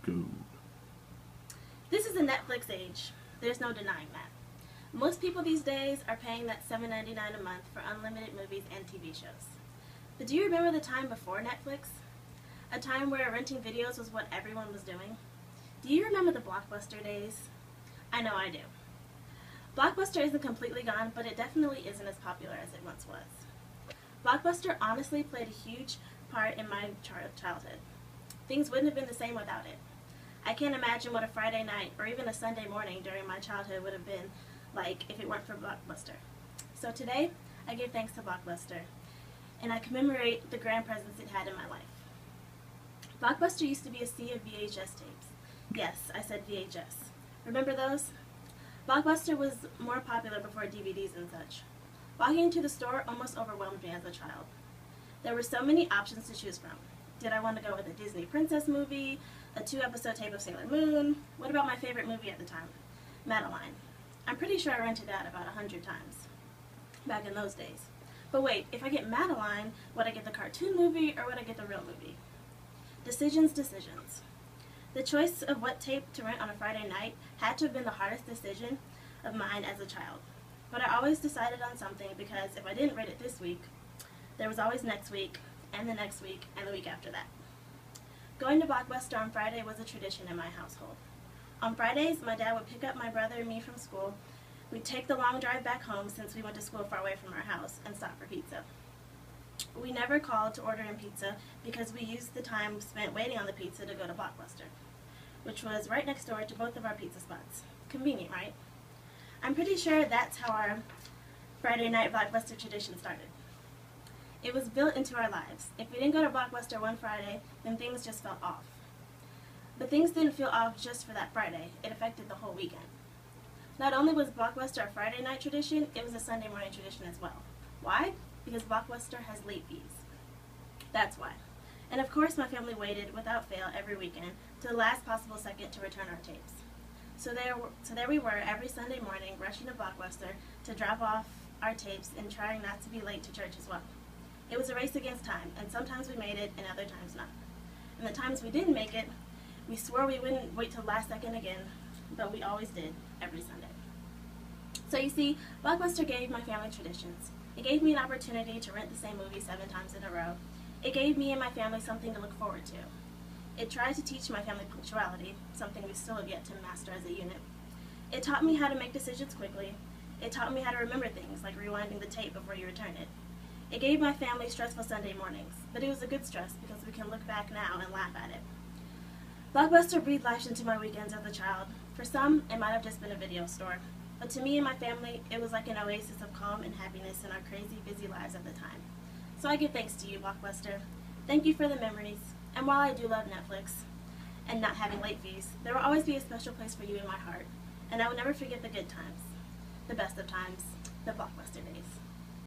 Go. This is the Netflix age. There's no denying that. Most people these days are paying that $7.99 a month for unlimited movies and TV shows. But do you remember the time before Netflix? A time where renting videos was what everyone was doing? Do you remember the Blockbuster days? I know I do. Blockbuster isn't completely gone, but it definitely isn't as popular as it once was. Blockbuster honestly played a huge part in my childhood. Things wouldn't have been the same without it. I can't imagine what a Friday night or even a Sunday morning during my childhood would have been like if it weren't for Blockbuster. So today, I give thanks to Blockbuster, and I commemorate the grand presence it had in my life. Blockbuster used to be a sea of VHS tapes. Yes, I said VHS. Remember those? Blockbuster was more popular before DVDs and such. Walking into the store almost overwhelmed me as a child. There were so many options to choose from. Did I want to go with a Disney princess movie, a 2-episode tape of Sailor Moon? What about my favorite movie at the time? Madeline. I'm pretty sure I rented that about 100 times back in those days. But wait, if I get Madeline, would I get the cartoon movie or would I get the real movie? Decisions. The choice of what tape to rent on a Friday night had to have been the hardest decision of mine as a child. But I always decided on something because if I didn't rent it this week, there was always next week, and the next week, and the week after that. Going to Blockbuster on Friday was a tradition in my household. On Fridays, my dad would pick up my brother and me from school. We'd take the long drive back home since we went to school far away from our house and stop for pizza. We never called to order in pizza because we used the time spent waiting on the pizza to go to Blockbuster, which was right next door to both of our pizza spots. Convenient, right? I'm pretty sure that's how our Friday night Blockbuster tradition started. It was built into our lives. If we didn't go to Blockbuster one Friday, then things just felt off. But things didn't feel off just for that Friday. It affected the whole weekend. Not only was Blockbuster a Friday night tradition, it was a Sunday morning tradition as well. Why? Because Blockbuster has late fees. That's why. And of course my family waited without fail every weekend to the last possible second to return our tapes. So there we were every Sunday morning rushing to Blockbuster to drop off our tapes and trying not to be late to church as well. It was a race against time, and sometimes we made it and other times not. And the times we didn't make it, we swore we wouldn't wait till the last second again, but we always did every Sunday. So you see, Blockbuster gave my family traditions. It gave me an opportunity to rent the same movie 7 times in a row. It gave me and my family something to look forward to. It tried to teach my family punctuality, something we still have yet to master as a unit. It taught me how to make decisions quickly. It taught me how to remember things, like rewinding the tape before you return it. It gave my family stressful Sunday mornings, but it was a good stress because we can look back now and laugh at it. Blockbuster breathed life into my weekends as a child. For some, it might have just been a video store, but to me and my family, it was like an oasis of calm and happiness in our crazy, busy lives at the time. So I give thanks to you, Blockbuster. Thank you for the memories, and while I do love Netflix and not having late fees, there will always be a special place for you in my heart, and I will never forget the good times, the best of times, the Blockbuster days.